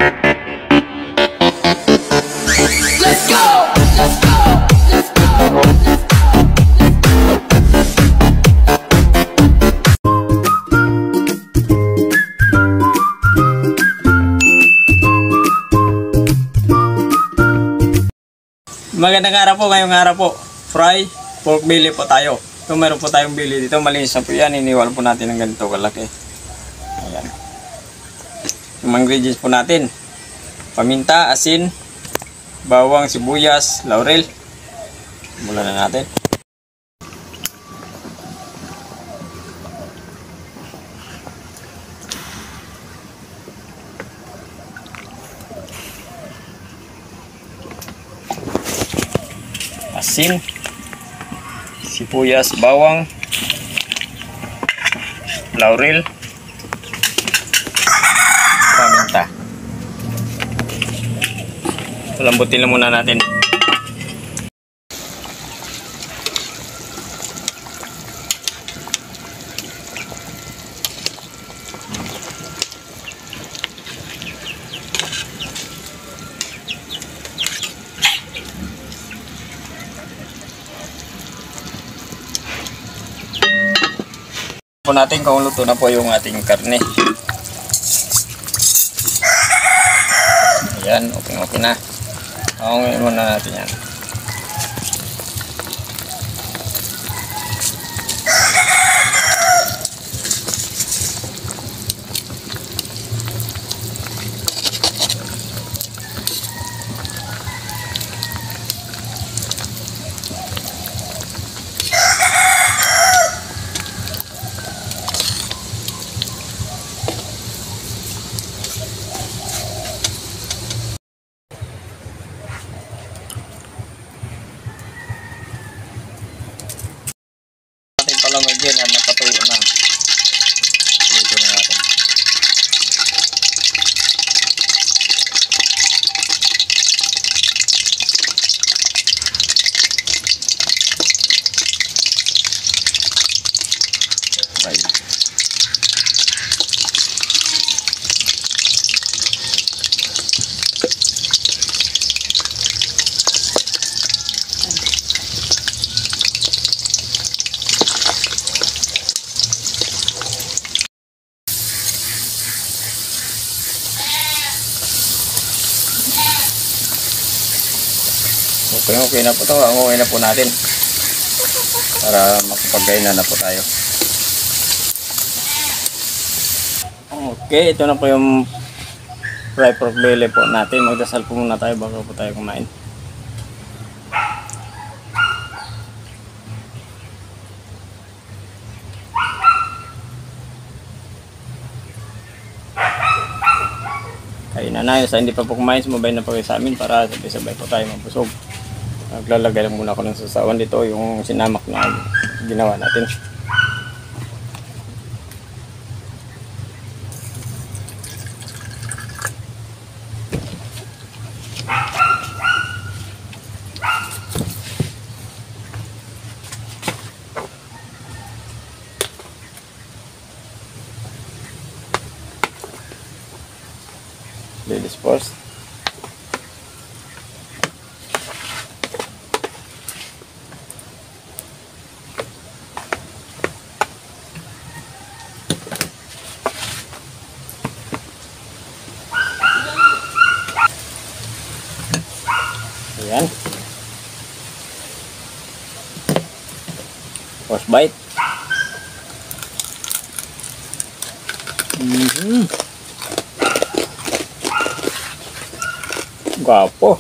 Let's go! Let's go! Let's go! Magandang araw po, ngayong araw po. Fry pork belly po tayo. So meron po tayong belly dito, malinis na po yan. Iniwala po natin ng ganito kalaki. Ayan. Yung ingredients po natin: paminta, asin, bawang, sibuyas, laurel. Simulan na natin. Asin, sibuyas, bawang, laurel, paminta. Lambutin lang muna natin. Po natin kung luto na po yung ating karne. Ayan, okay na. Ngayon muna natin yan. Palamig yun at napatuyo na. Dito na natin. Right. Okay na po ito. Okay na po natin para makapagkainan na po tayo. Okay, ito na po yung fry pork belly po natin. Magdasal po muna tayo bago po tayo kumain. Kainan na yun. Sa hindi pa po kumain, sumabay na po kayo sa amin para sabay-sabay po tayo mabusog. Naglalagay lang muna ako ng sasawan dito, yung sinamak na ginawa natin. Ladies first. Ayan. First bite. Gwapo.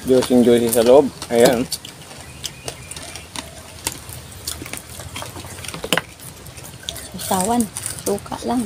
Juicy sa loob. Ayan. Sawan. Suka lang.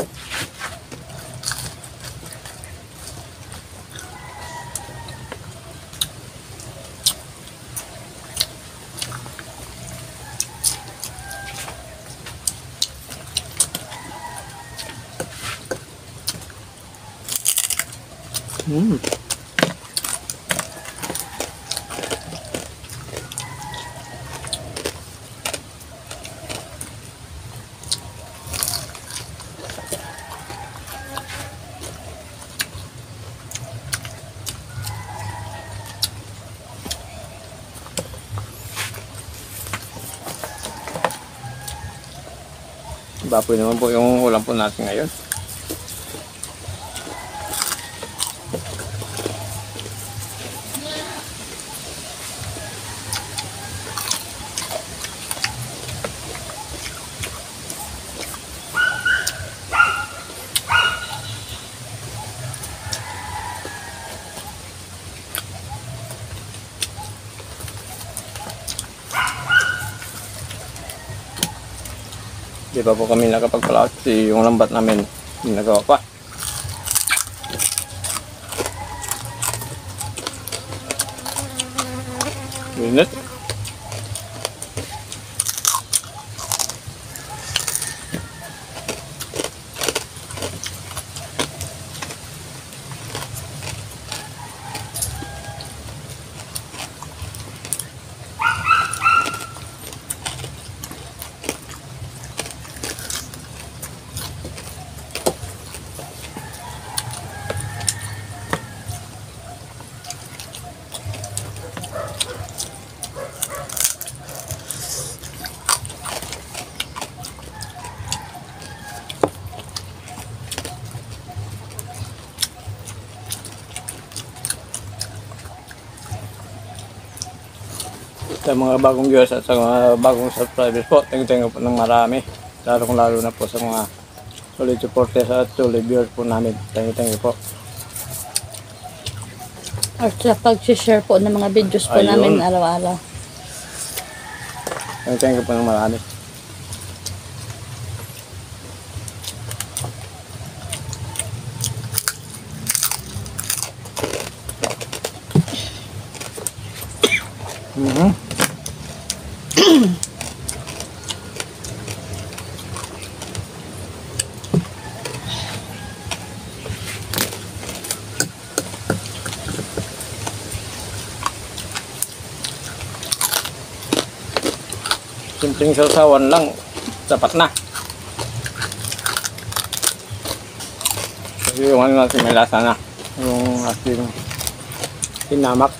Baboy naman po yung ulam po natin ngayon. Di pa po kami nakapagpalaot kasi yung lambat namin hindi nagawa pa. Init. Sa mga bagong viewers at sa mga bagong subscribers po, thank you po ng marami. Lalo na po sa mga solid supporters at solid viewers po namin. Thank you po. At sa pag-share po ng mga videos po Ayun. namin araw-araw. Thank you po ng marami. Simpleng sausawan lang, sapat na. Kasi yung ano natin may lasa na. Yung ating tinamak.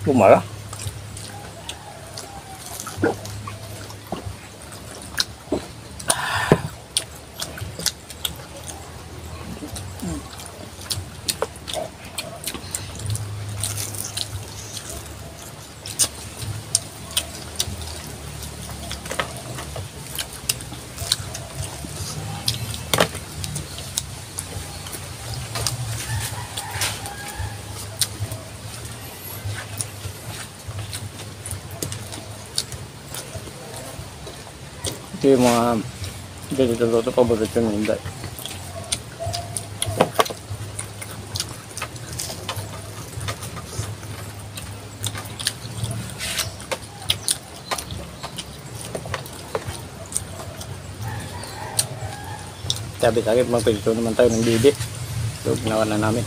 Bumara. Ito yung mga ganito luto, paborito ng Inday. Sabi sa akin, magpilito naman tayo ng bibi. So, ginawa na namin.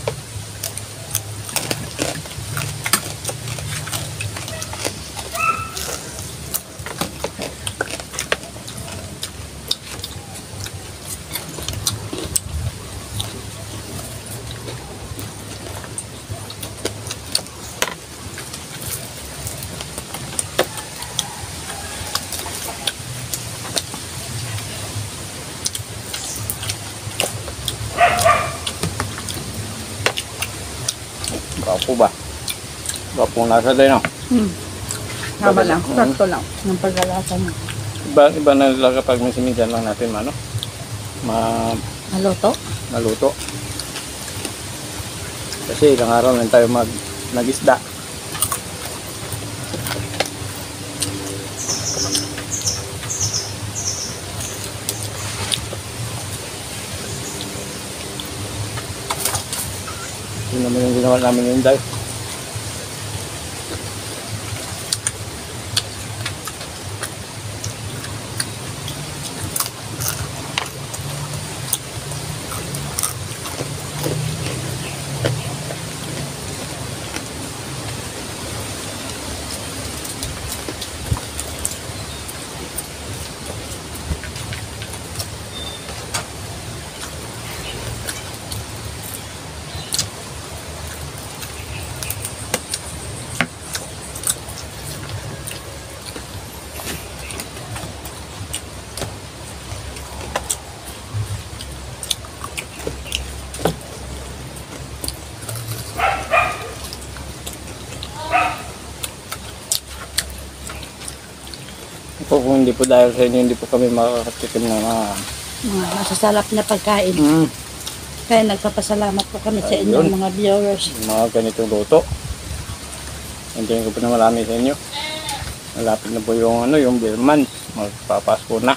Gwapo ba? Gwapong lasa din, no? Haba lang, sakto lang. Ng paglalasa niya. Iba na nila kapag minsan lang natin Maluto? maluto. Kasi ilang araw lang tayo nag-isda. Yun naman yung ginawa namin yun dahil. Kung hindi po dahil sa inyo, hindi po kami makakatikim ng mga... Masasalap na pagkain. Kaya nagpapasalamat po kami sa Ayun. inyong mga viewers. mga ganitong luto. Hintayin ko po na marami sa inyo. Malapit na po yung ano, yung Birman. Magpapasko na.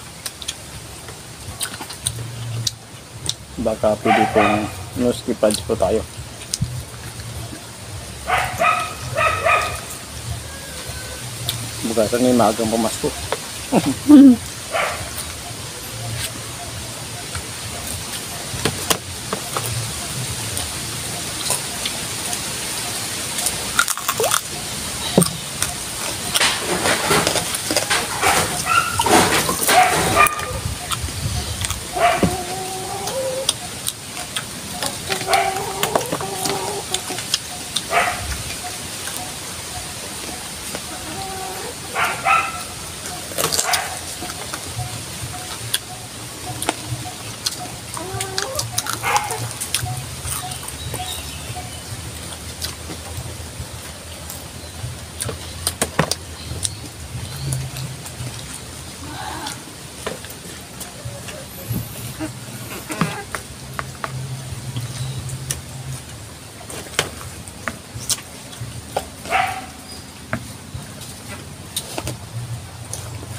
Baka pwede pong no-skipads po tayo. Bukasan na yung maagang pamasko.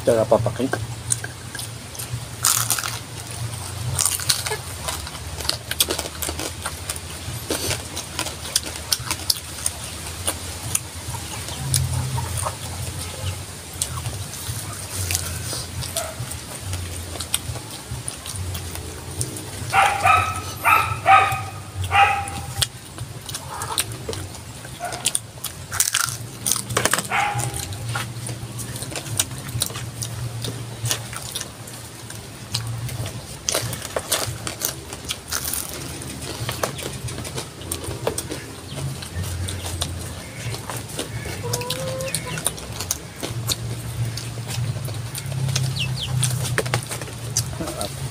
Tsaka papakin.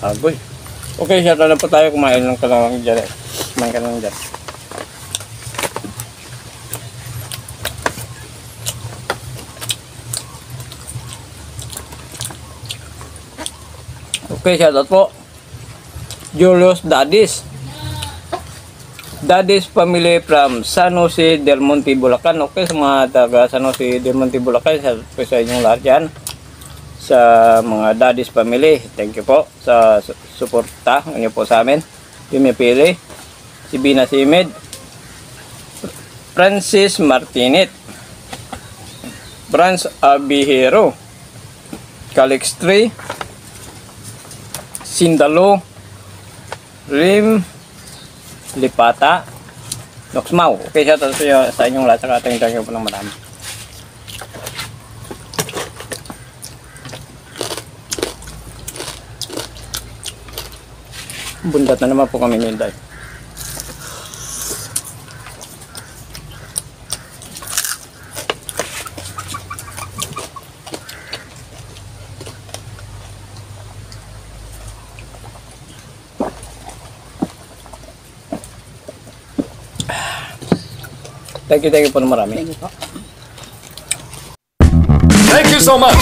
Agoy. Okay, siya na po tayo kumain ng kalawang dyan. Kumain ka lang dyan. Okay, shoutout po. Julius Dadis. Dadis family from San Jose del Monte, Bulacan. Okay, sa mga taga San Jose del Monte, Bulacan, sa inyong lahat yan. Sa mga Dadis family, thank you po sa suporta niyo po sa amin. Jimmy Pili, si Bina Simid, Francis Martinet, Branch Abihero, Calix 3, Sindalo, Rim Lipata, Noxmau. Okay, shout out sa inyong lahat. Saka thank you po ng marami. Bundat na naman po kami ngayon dahil. Thank you po na marami. Thank you po. Thank you so much.